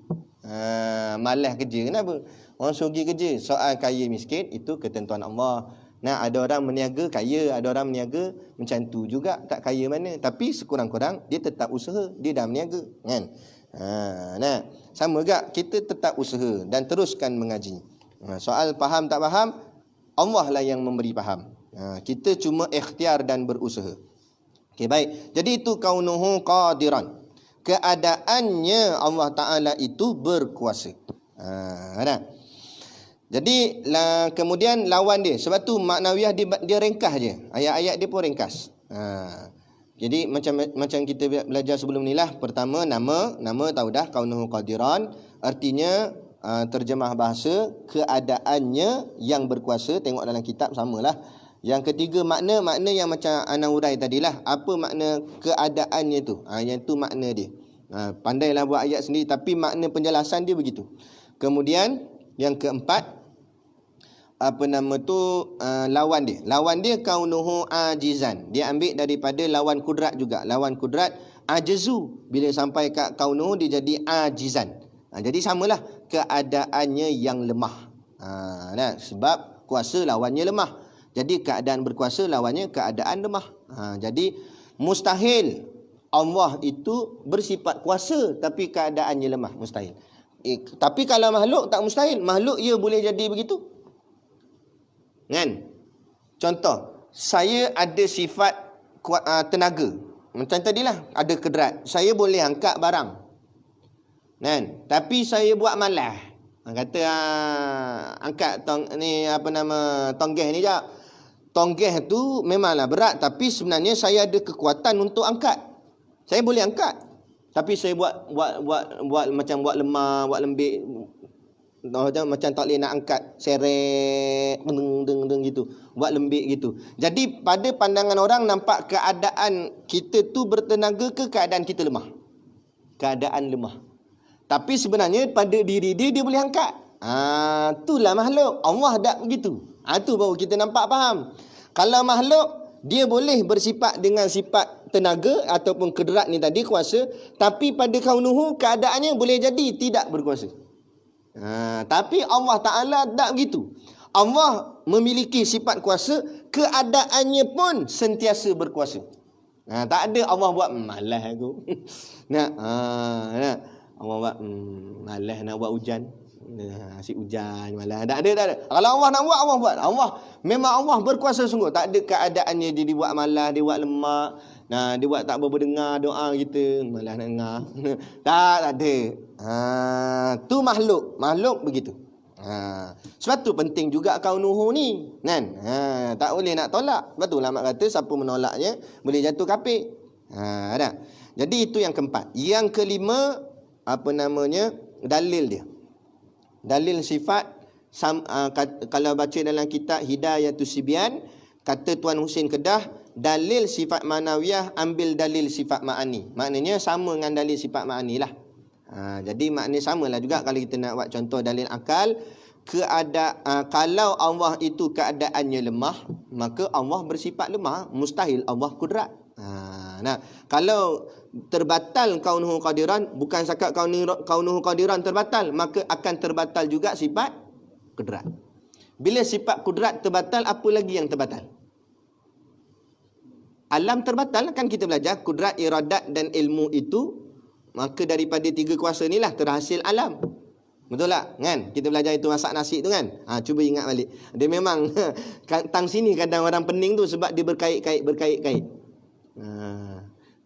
Malas kerja. Kenapa? Orang suruh pergi kerja. Soal kaya miskin itu ketentuan Allah. Ada orang meniaga kaya, ada orang meniaga macam tu juga tak kaya mana, tapi sekurang-kurang dia tetap usaha, dia dah meniaga kan. Sama juga kita tetap usaha dan teruskan mengaji. Soal faham tak faham, Allah lah yang memberi faham. Kita cuma ikhtiar dan berusaha. Okey, baik. Jadi itu kaunuhu qadiran. Keadaannya Allah Ta'ala itu berkuasa. Jadi kemudian lawan dia. Sebab tu maknawiyah dia ringkas je. Ayat-ayat dia pun ringkas. Jadi macam kita belajar sebelum ni lah. Pertama nama tahu dah, kaunuhu qadiran. Artinya terjemah bahasa keadaannya yang berkuasa. Tengok dalam kitab samalah. Yang ketiga makna yang macam ana urai tadilah. Apa makna keadaannya tu? Yang tu makna dia. Pandailah buat ayat sendiri, tapi makna penjelasan dia begitu. Kemudian yang keempat, lawan dia. Lawan dia kaunuhu ajizan. Dia ambil daripada lawan kudrat juga. Lawan kudrat ajazu. Bila sampai kat kaunuhu dia jadi ajizan. Jadi samalah keadaannya yang lemah. Sebab kuasa lawannya lemah. Jadi keadaan berkuasa lawannya keadaan lemah. Jadi mustahil Allah itu bersifat kuasa tapi keadaannya lemah. Mustahil. Tapi kalau makhluk tak mustahil. Makhluk ia boleh jadi begitu. Kan? Contoh, saya ada sifat tenaga. Macam tadilah, ada kedrat. Saya boleh angkat barang. Kan? Tapi saya buat malas. Kata angkat tonggeh ni jap. Tonggeh tu memanglah berat, tapi sebenarnya saya ada kekuatan untuk angkat. Saya boleh angkat. Tapi saya buat macam buat lemah, buat lembik. Macam tak boleh nak angkat, seret deng gitu. Buat lembik gitu. Jadi pada pandangan orang nampak keadaan kita tu bertenaga ke keadaan kita lemah? Keadaan lemah. Tapi sebenarnya pada diri dia boleh angkat. Itulah makhluk. Allah tak begitu. Itu baru kita nampak faham. Kalau makhluk, dia boleh bersifat dengan sifat tenaga ataupun kedrat ni tadi, kuasa. Tapi pada kaunuhu, keadaannya boleh jadi tidak berkuasa. Tapi Allah Ta'ala tak begitu. Allah memiliki sifat kuasa, keadaannya pun sentiasa berkuasa. Tak ada Allah buat malas aku. Allah buat malas nak buat hujan. Asyik hujan malah. Tak ada. Kalau Allah nak buat, Allah buat. Memang Allah berkuasa sungguh. Tak ada keadaannya dia buat malas, dia buat lemak. Dia buat tak berdengar doa kita, malas nak dengar. tak ada. Tu makhluk begitu. Sebab tu penting juga kaunuhu ni, kan? Tak boleh nak tolak. Sebab tu ulama kata siapa menolaknya boleh jatuh kafir. Jadi itu yang keempat. Yang kelima, dalil dia. Dalil sifat kalau baca dalam kitab Hidayatus Sibyan, kata Tuan Husin Kedah, dalil sifat manawiyah ambil dalil sifat ma'ani. Maknanya sama dengan dalil sifat ma'ani lah. Jadi maknanya samalah juga kalau kita nak buat contoh dalil akal. Kalau Allah itu keadaannya lemah, maka Allah bersifat lemah. Mustahil Allah kudrat. Nah, kalau terbatal kaunuhu qadiran, bukan sakat kaunuhu qadiran terbatal, maka akan terbatal juga sifat kudrat. Bila sifat kudrat terbatal, apa lagi yang terbatal? Alam terbatal, kan kita belajar kudrat, iradat dan ilmu itu, maka daripada 3 kuasa inilah terhasil alam. Betul tak? Kan? Kita belajar itu masak nasi tu kan? Cuba ingat balik. Dia memang tang sini kadang orang pening tu sebab dia berkait-kait.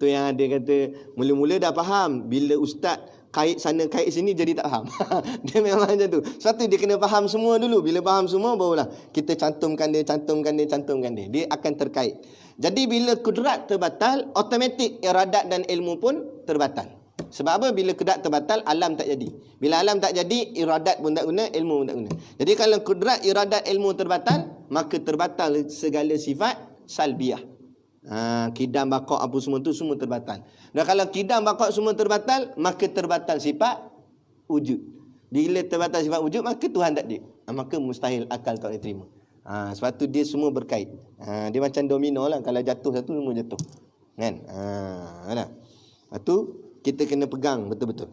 Tu yang ada kata mula-mula dah faham, bila ustaz kait sana kait sini jadi tak faham. Dia memang macam tu. Sebab tu dia kena faham semua dulu. Bila faham semua barulah kita cantumkan dia. Dia akan terkait. Jadi bila kudrat terbatal, automatik iradat dan ilmu pun terbatal. Sebab apa? Bila kudrat terbatal, alam tak jadi. Bila alam tak jadi, iradat pun tak guna, ilmu pun tak guna. Jadi kalau kudrat, iradat, ilmu terbatal, maka terbatal segala sifat salbiah. Kidam, baqa' apa semua tu semua terbatal. Dan kalau kidam, baqa' semua terbatal, maka terbatal sifat wujud. Bila terbatal sifat wujud, maka Tuhan tak ada. Maka mustahil akal tak boleh terima. Sebab tu dia semua berkait. Dia macam domino lah. Kalau jatuh satu, semua jatuh. Kan? Lepas tu kita kena pegang betul-betul.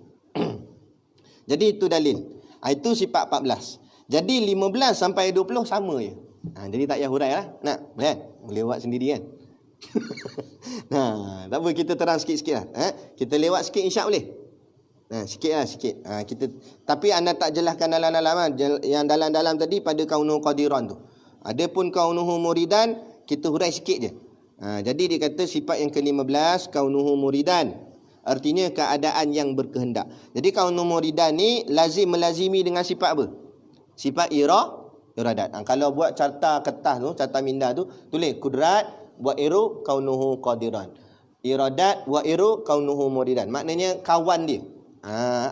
Jadi itu dalil. Itu sifat 14. Jadi 15 sampai 20 sama je. Jadi tak payah hurai lah. Nak? Boleh buat sendiri kan? Tak apa, kita terang sikit-sikit lah. Kita lewat sikit insya boleh. Sikit lah, sikit. Tapi anda tak jelaskan dalam-dalam. Yang dalam-dalam tadi pada kaunuhu qadiran tu. Adapun kaunuhu muridan, kita hurai sikit je. Jadi dia kata sifat yang ke-15, kaunuhu muridan. Artinya keadaan yang berkehendak. Jadi kaunuhu muridan ni melazimi dengan sifat apa? Sifat iradat. Kalau buat carta kertas tu, carta minda tu, tulis kudrat wa iru kaunuhu qadiran. Iradat wa iru kaunuhu muridan. Maknanya kawan dia.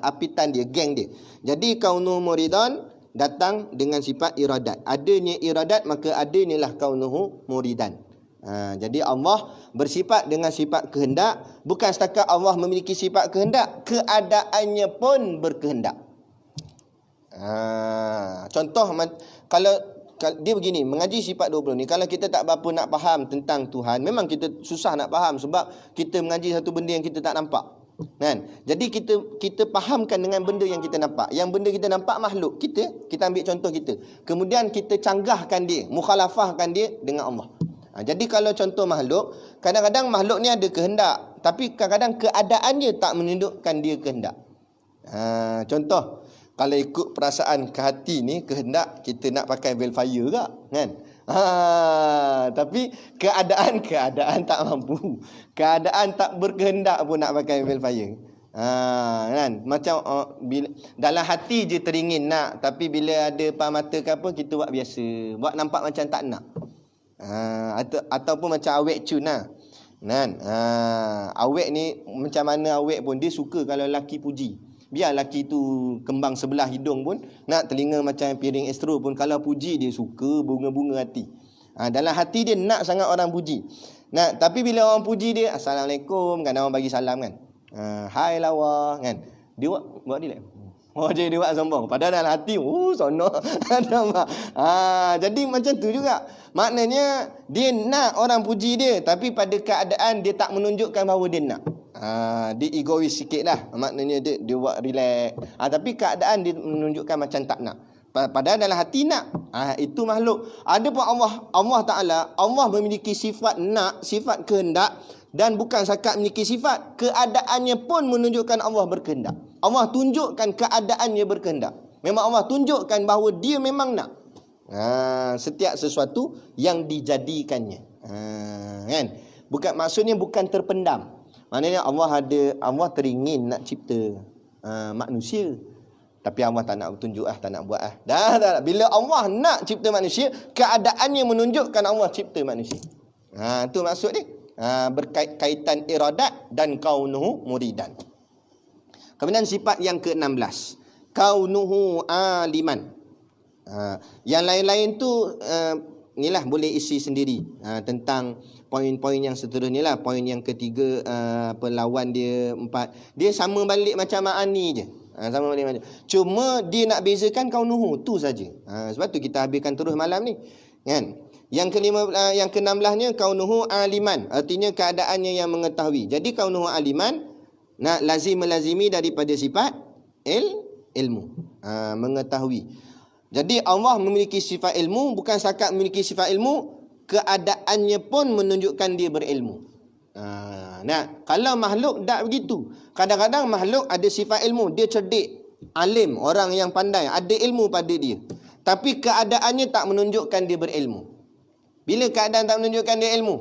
Apitan dia, geng dia. Jadi kaunuhu muridan datang dengan sifat iradat. Adanya iradat, maka adanya lah kaunuhu muridan. Jadi Allah bersifat dengan sifat kehendak. Bukan setakat Allah memiliki sifat kehendak, keadaannya pun berkehendak. Contoh, kalau dia begini, mengaji sifat 20 ni, kalau kita tak berapa nak faham tentang Tuhan, memang kita susah nak faham sebab kita mengaji satu benda yang kita tak nampak. Kan? Jadi kita fahamkan dengan benda yang kita nampak. Yang benda kita nampak makhluk. Kita ambil contoh kita. Kemudian kita canggahkan dia, mukhalafahkan dia dengan Allah. Jadi kalau contoh makhluk, kadang-kadang makhluk ni ada kehendak, tapi kadang-kadang keadaannya tak menunjukkan dia kehendak. Contoh, kalau ikut perasaan ke hati ni, kehendak kita nak pakai velfire tak? Kan? Tapi keadaan tak mampu. Keadaan tak berkehendak pun nak pakai velfire. Kan? Macam bila, dalam hati je teringin nak, tapi bila ada depan mata ke apa, kita buat biasa. Buat nampak macam tak nak. Ataupun macam awek cun lah. Kan? Awek ni macam mana awek pun dia suka kalau lelaki puji. Biar lelaki tu kembang sebelah hidung pun, nak telinga macam piring astro pun, kalau puji dia suka bunga-bunga hati. Dalam hati dia nak sangat orang puji. Tapi bila orang puji dia, Assalamualaikum, kan orang bagi salam kan. Hai lawa kan. Dia buat dia jadi dia buat sombong. Padahal dalam hati, sono. Jadi macam tu juga. Maknanya dia nak orang puji dia, tapi pada keadaan dia tak menunjukkan bahawa dia nak. Dia egois sikit lah. Maknanya dia buat relax. Tapi keadaan dia menunjukkan macam tak nak. Padahal dalam hati nak. Itu makhluk. Ada pun Allah Ta'ala, Allah memiliki sifat nak, sifat kehendak. Dan bukan sakat memiliki sifat, keadaannya pun menunjukkan Allah berkehendak. Allah tunjukkan keadaannya berkehendak. Memang Allah tunjukkan bahawa dia memang nak. Setiap sesuatu yang dijadikannya. Kan? Maksudnya bukan terpendam. Maknanya Allah teringin nak cipta manusia. Tapi Allah tak nak tunjuk tak nak buat Dah. Bila Allah nak cipta manusia, keadaannya menunjukkan Allah cipta manusia. Itu maksud dia. Berkaitan iradat dan kaunuhu muridan. Kemudian sifat yang ke-16, kaunuhu aliman. Yang lain-lain tu Inilah boleh isi sendiri tentang poin-poin yang seterusnya lah. Poin yang ketiga, lawan dia 4. Dia sama balik macam ma'ani je. Sama balik macam. Cuma dia nak bezakan kaunuhu tu saja. Sebab tu kita habiskan terus malam ni. Kan? Yang yang ke-16-nya kaunuhu aliman. Artinya keadaannya yang mengetahui. Jadi kaunuhu aliman nak melazimi daripada sifat ilmu. Mengetahui. Jadi Allah memiliki sifat ilmu, bukan setakat memiliki sifat ilmu, keadaannya pun menunjukkan dia berilmu. Kalau makhluk tak begitu. Kadang-kadang makhluk ada sifat ilmu, dia cerdik, alim, orang yang pandai, ada ilmu pada dia. Tapi keadaannya tak menunjukkan dia berilmu. Bila keadaan tak menunjukkan dia ilmu?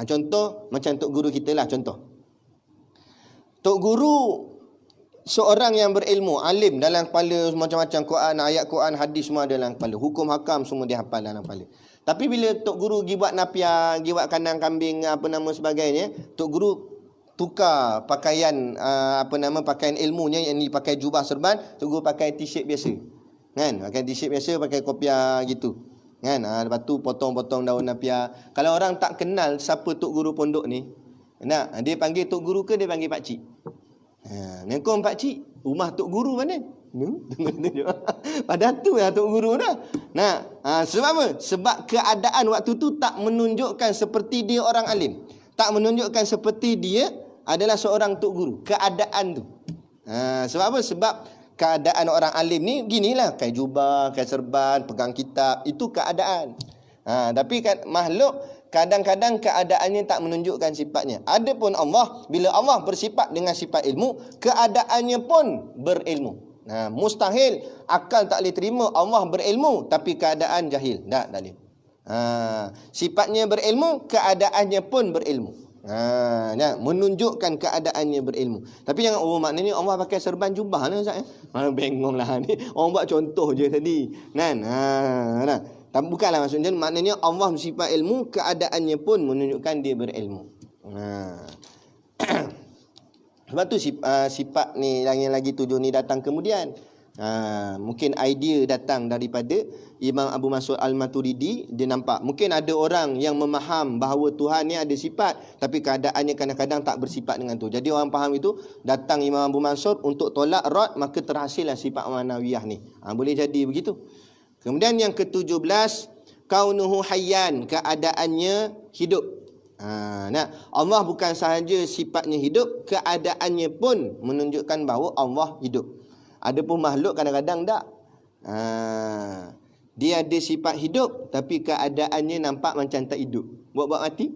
Contoh macam tok guru kita lah, contoh. Tok guru seorang yang berilmu, alim, dalam kepala macam-macam Quran, ayat Quran, hadis semua dalam kepala. Hukum hakam semua dia hafal dalam kepala. Tapi bila tok guru pergi buat napiah, pergi buat kandang kambing, sebagainya, tok guru tukar pakaian, pakaian ilmunya, yang ni pakai jubah serban, tok guru pakai t-shirt biasa. Kan? Pakai t-shirt biasa, pakai kopiah gitu. Kan? Lepas tu potong-potong daun napiah. Kalau orang tak kenal siapa tok guru pondok ni, dia panggil tok guru ke dia panggil pak cik? Assalamualaikum pak cik, rumah tok guru mana? Pada tu lah tok guru dah. Sebab apa? Sebab keadaan waktu tu tak menunjukkan seperti dia orang alim. Tak menunjukkan seperti dia adalah seorang tok guru. Keadaan tu. Sebab apa? Sebab keadaan orang alim ni ginilah, pakai jubah, pakai serban, pegang kitab, itu keadaan. Tapi makhluk kadang-kadang keadaannya tak menunjukkan sifatnya. Adapun Allah, bila Allah bersifat dengan sifat ilmu, keadaannya pun berilmu. Mustahil, akal tak boleh terima Allah berilmu tapi keadaan jahil. Tak boleh. Sifatnya berilmu, keadaannya pun berilmu. Menunjukkan keadaannya berilmu. Tapi jangan maknanya Allah pakai serban jubah lah Ustaz. Bengong lah ni. Orang buat contoh je tadi. Bukanlah maksudnya, maknanya Allah bersifat ilmu, keadaannya pun menunjukkan dia berilmu. Sebab tu sifat ni yang lagi 7 ni datang kemudian. Mungkin idea datang daripada Imam Abu Mansur Al-Maturidi. Dia nampak mungkin ada orang yang memaham bahawa Tuhan ni ada sifat, tapi keadaannya kadang-kadang tak bersifat dengan tu. Jadi orang faham itu, datang Imam Abu Mansur untuk tolak rad, maka terhasillah sifat manawiyah ni. Boleh jadi begitu. Kemudian yang ke-17, kaunuhu hayyan, keadaannya hidup. Allah bukan sahaja sifatnya hidup, keadaannya pun menunjukkan bahawa Allah hidup. Adapun makhluk kadang-kadang tak. Dia ada sifat hidup tapi keadaannya nampak macam tak hidup. Buat-buat mati.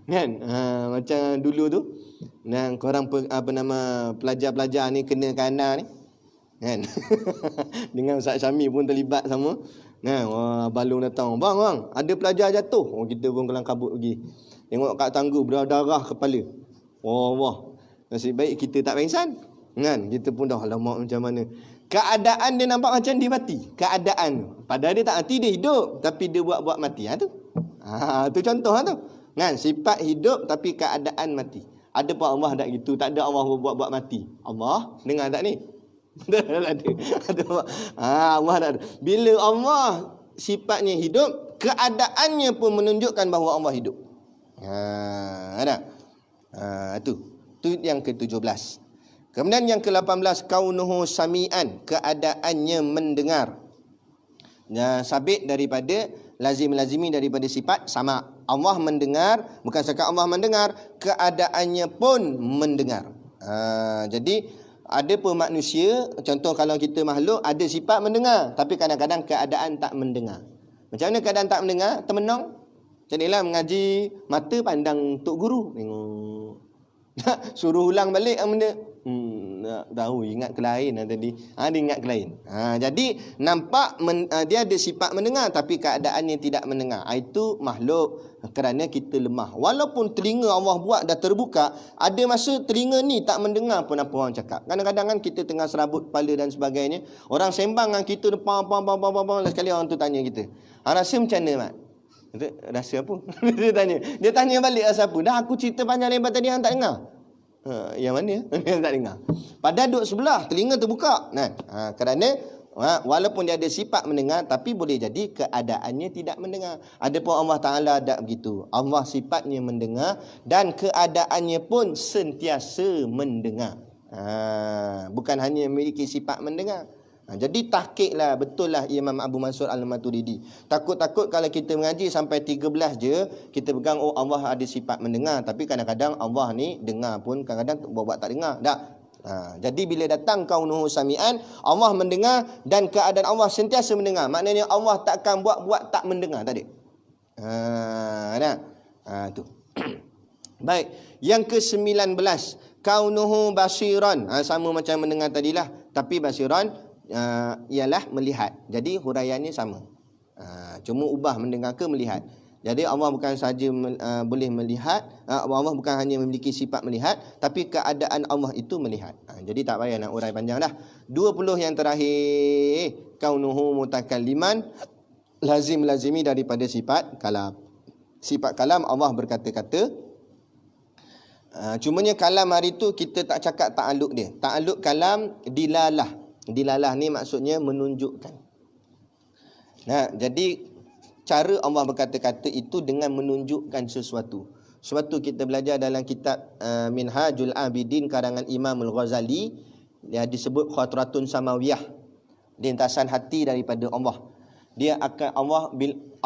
Kan? Macam dulu tu. Korang pelajar-pelajar ni kena kana ni. Kan? Dengan Ustaz Syami pun terlibat sama. Balung datang, bang, ada pelajar jatuh. Kita pun kelang kabut pergi. Tengok kat tangga berdarah kepala. Wah, nasib baik kita tak pengsan. Kan? Kita pun dah alamak macam mana. Keadaan dia nampak macam dia mati. Keadaan. Padahal dia tak mati, dia hidup. Tapi dia buat-buat mati. Tu contoh tu. Kan? Sifat hidup tapi keadaan mati. Ada pun Allah tak gitu. Tak ada Allah buat-buat mati. Allah, dengar tak ni? Allah tak ada. Bila Allah sifatnya hidup, keadaannya pun menunjukkan bahawa Allah hidup. Tu yang ke-17. Kemudian yang ke-18, kaunuhu sami'an, keadaannya mendengar. Sabit daripada lazim-lazimi daripada sifat sama. Allah mendengar, bukan sekadar Allah mendengar, keadaannya pun mendengar. Jadi ada pun manusia, contoh kalau kita makhluk ada sifat mendengar, tapi kadang-kadang keadaan tak mendengar. Macam mana keadaan tak mendengar? Termenung. Jadilah mengaji, mata pandang tok guru. Tengok. Suruh ulang balik benda. Tak tahu, ingat ke lain tadi. Dia ingat ke lain. Jadi nampak dia ada sifat mendengar tapi keadaannya tidak mendengar. Itu makhluk kerana kita lemah. Walaupun telinga Allah buat dah terbuka, ada masa telinga ni tak mendengar pun apa orang cakap. Kadang-kadang kan kita tengah serabut kepala dan sebagainya, orang sembang dengan kita depan, sekali orang tu tanya kita, rasa macam mana Mat? Rasa apa? Dia tanya balik rasa apa? Dah aku cerita panjang lebar tadi hang tak dengar. Yang mana? Dia tak dengar. Padahal duduk sebelah, telinga terbuka. Kerana Walaupun dia ada sifat mendengar, tapi boleh jadi keadaannya tidak mendengar. Adapun Allah Ta'ala tak begitu. Allah sifatnya mendengar dan keadaannya pun sentiasa mendengar. Bukan hanya memiliki sifat mendengar. Jadi tahqiqlah, betul lah Imam Abu Mansur Al-Maturidi. Takut-takut kalau kita mengaji sampai 13 je, kita pegang Allah ada sifat mendengar. Tapi kadang-kadang Allah ni dengar pun kadang-kadang buat tak dengar. Tak. Jadi bila datang kaunuhu sami'an, Allah mendengar dan keadaan Allah sentiasa mendengar. Maknanya Allah takkan buat tak mendengar tadi. Tu. Baik, yang ke-19, kaunuhu basiran. Sama macam mendengar tadilah, tapi basiran ialah melihat. Jadi huraiannya sama. Cuma ubah mendengar ke melihat. Jadi Allah bukan saja boleh melihat, Allah bukan hanya memiliki sifat melihat, tapi keadaan Allah itu melihat. Jadi tak payah nak urai panjang dah. 20 yang terakhir, kaunuhu mutakalliman, lazimi daripada sifat kalam. Sifat kalam Allah berkata-kata. Cumanya kalam hari tu kita tak cakap ta'aluk dia. Ta'aluk kalam dilalah. Dilalah ni maksudnya menunjukkan. Jadi cara Allah berkata-kata itu dengan menunjukkan sesuatu. Suatu kita belajar dalam kitab Minhajul Abidin karangan Imam Al-Ghazali, dia disebut Khatratun Samawiyah, lintasan hati daripada Allah. Dia akan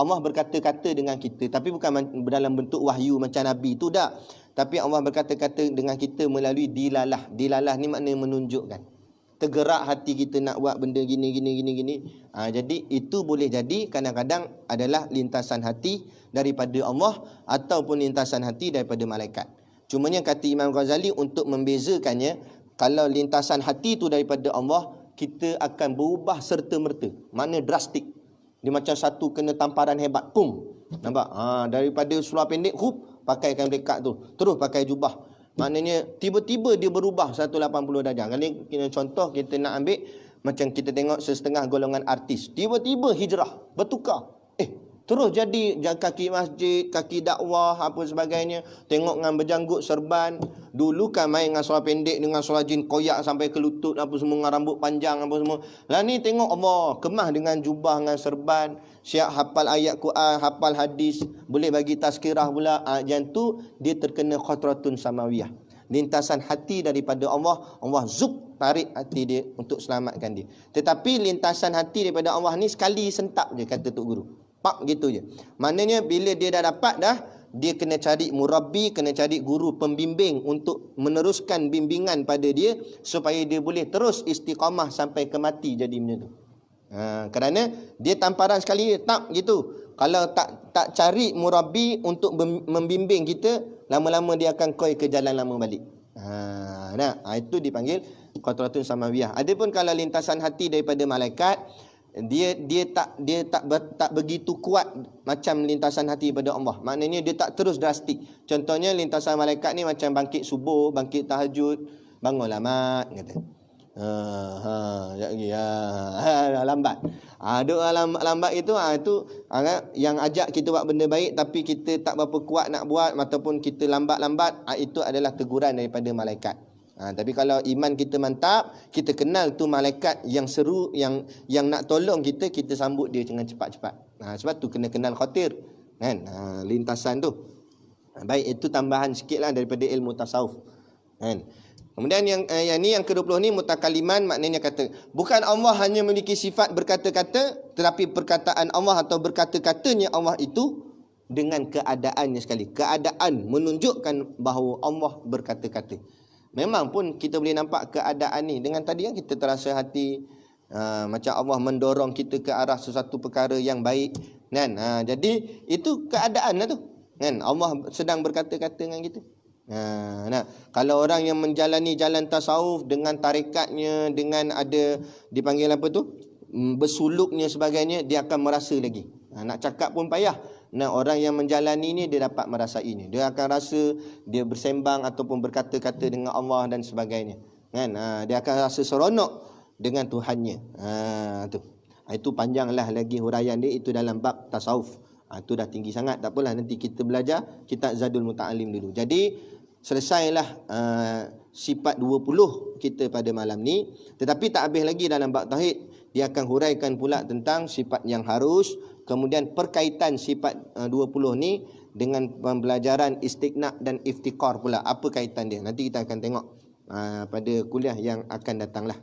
Allah berkata-kata dengan kita, tapi bukan dalam bentuk wahyu macam Nabi tu dah. Tapi Allah berkata-kata dengan kita melalui dilalah. Dilalah ni maknanya menunjukkan. Tergerak hati kita nak buat benda gini. Jadi itu boleh jadi kadang-kadang adalah lintasan hati daripada Allah ataupun lintasan hati daripada malaikat. Cumanya kata Imam Ghazali untuk membezakannya, kalau lintasan hati itu daripada Allah, kita akan berubah serta-merta. Mana drastik. Dia macam satu kena tamparan hebat. Pum. Nampak? Daripada seluar pendek, pakaikan dekat tu. Terus pakai jubah. Maknanya tiba-tiba dia berubah 180 darjah. Kalau contoh kita nak ambil, macam kita tengok setengah golongan artis. Tiba-tiba hijrah, bertukar. Terus jadi kaki masjid, kaki dakwah, apa sebagainya. Tengok dengan berjanggut, serban. Dulu kan main dengan seluar pendek, dengan seluar jin koyak sampai ke lutut, apa semua, dengan rambut panjang, apa semua. Lah ni tengok Allah, kemah dengan jubah, dengan serban. Siap hafal ayat Quran, hafal hadis. Boleh bagi tazkirah pula. Yang tu dia terkena Khatratun Samawiyah. Lintasan hati daripada Allah. Allah zuk, tarik hati dia untuk selamatkan dia. Tetapi lintasan hati daripada Allah ni sekali sentap je, kata Tok Guru. Pak gitu je. Maknanya bila dia dah dapat dah, dia kena cari murabbi, kena cari guru pembimbing untuk meneruskan bimbingan pada dia supaya dia boleh terus istiqamah sampai ke mati jadi macam tu. Kerana dia tamparan sekali tak gitu. Kalau tak cari murabbi untuk membimbing kita, lama-lama dia akan koi ke jalan lama balik. Itu dipanggil Qatratun Samawiyah. Adapun kalau lintasan hati daripada malaikat, dia tak begitu kuat macam lintasan hati pada Allah. Maknanya dia tak terus drastik. Contohnya lintasan malaikat ni macam bangkit subuh, bangkit tahajud, bangunlah mat kata. Lambat. Lambat itu yang ajak kita buat benda baik tapi kita tak berapa kuat nak buat ataupun kita lambat-lambat, itu adalah teguran daripada malaikat. Tapi kalau iman kita mantap, kita kenal tu malaikat yang seru, yang nak tolong kita, kita sambut dia dengan cepat-cepat. Sebab tu kena kenal khatir kan, lintasan tu. Baik, itu tambahan sikitlah daripada ilmu tasawuf kan. Kemudian yang ni yang ke-20 ni mutakaliman, maknanya kata. Bukan Allah hanya memiliki sifat berkata-kata, tetapi perkataan Allah atau berkata-katanya Allah itu dengan keadaannya sekali. Keadaan menunjukkan bahawa Allah berkata-kata. Memang pun kita boleh nampak keadaan ni. Dengan tadi yang kita terasa hati, macam Allah mendorong kita ke arah sesuatu perkara yang baik kan. Jadi itu keadaan lah tu kan. Allah sedang berkata-kata dengan kita. Kalau orang yang menjalani jalan tasawuf dengan tarikatnya, dengan ada dipanggil apa tu, bersuluknya sebagainya, dia akan merasa lagi. Nak cakap pun payah. Orang yang menjalani ni dia dapat merasainya. Dia akan rasa dia bersembang ataupun berkata-kata dengan Allah dan sebagainya kan. Dia akan rasa seronok dengan Tuhannya. Itu panjanglah lagi huraian dia, itu dalam bab tasawuf. Itu dah tinggi sangat, tak apalah, nanti kita belajar kitab Zadul Muta'alim dulu. Jadi selesailah sifat 20 kita pada malam ni. Tetapi tak habis lagi dalam bab tauhid. Dia akan huraikan pula tentang sifat yang harus, kemudian perkaitan sifat 20 ni dengan pembelajaran istiqna dan iftikar pula. Apa kaitan dia? Nanti kita akan tengok pada kuliah yang akan datang lah.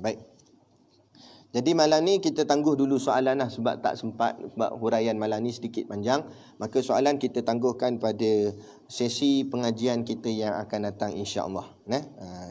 Baik. Jadi malam ni kita tangguh dulu soalan lah, sebab tak sempat, sebab huraian malam ni sedikit panjang. Maka soalan kita tangguhkan pada sesi pengajian kita yang akan datang, insya-Allah.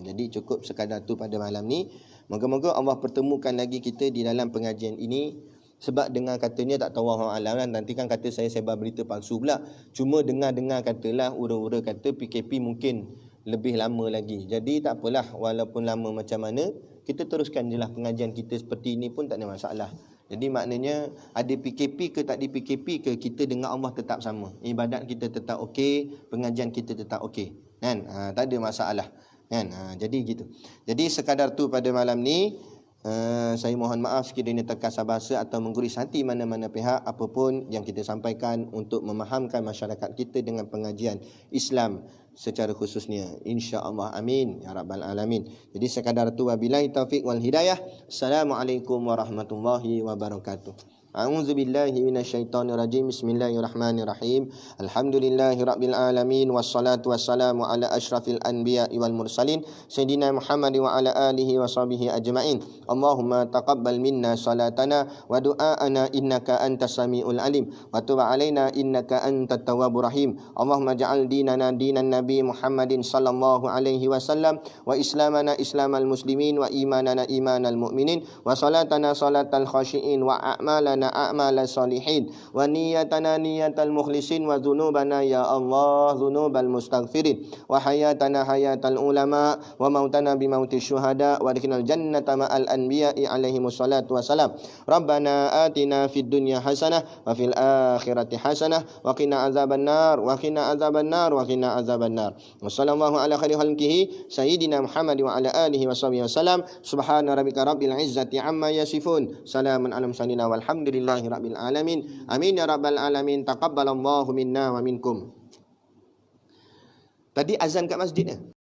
Jadi cukup sekadar tu pada malam ni. Moga-moga Allah pertemukan lagi kita di dalam pengajian ini. Sebab dengar katanya tak tahu Allah alam kan. Nanti kan kata saya sebar berita palsu pula. Cuma dengar-dengar katalah, ura-ura kata PKP mungkin lebih lama lagi. Jadi tak apalah, walaupun lama macam mana, kita teruskan je lah pengajian kita seperti ini pun tak ada masalah. Jadi maknanya ada PKP ke tak ada PKP ke, kita dengan Allah tetap sama. Ibadat kita tetap okey, pengajian kita tetap okey. Kan? Tak ada masalah. Kan? Jadi gitu. Jadi sekadar tu pada malam ni. Saya mohon maaf sekiranya terkasar bahasa atau mengguris hati mana-mana pihak, apapun yang kita sampaikan untuk memahamkan masyarakat kita dengan pengajian Islam secara khususnya, insya-Allah. Amin ya rabbal alamin. Jadi sekadar tu, wabillahi taufik wal hidayah. Assalamualaikum warahmatullahi wabarakatuh. A'udzu billahi minasyaitonir rajim. Bismillahirrahmanirrahim. Alhamdulillahirabbil alamin wassalatu wassalamu ala asyrafil anbiya'i wal mursalin sayyidina Muhammad wa ala alihi washabihi ajmain. Allahumma taqabbal minna salatana wa du'aana innaka antas samiul alim wa tub alaina innaka antat tawwabur rahim. Allahumma ja'al dinana dinan nabi Muhammadin sallallahu alaihi wasallam wa islamana islamal muslimin wa imanana imanal mu'minin wa salatana salatal khashiin wa a'malana a'mal salihin wa niyatana niyatal mukhlisin wa dhunubana ya Allah dhunubal mustaghfirin wa hayatana hayatal ulama wa mautana bimauti syuhada wa adkhilnal jannata ma'al anbiya'i alaihi wassalatu wassalam. Rabbana atina fid dunya hasanah wa fil akhirati hasanah wa qina azabannar wa qina azabannar wa qina azabannar. Wa sallallahu ala khairi khalqihi sayyidina Muhammad wa ala alihi washabihi wasallam. Subhana rabbika rabbil izzati amma yasifun. Salamun alal mursalin walhamdulillahi rabbil alamin. Amin ya rabbal alamin. Taqabbalallahu minna wa minkum. Tadi azan kat masjid ni.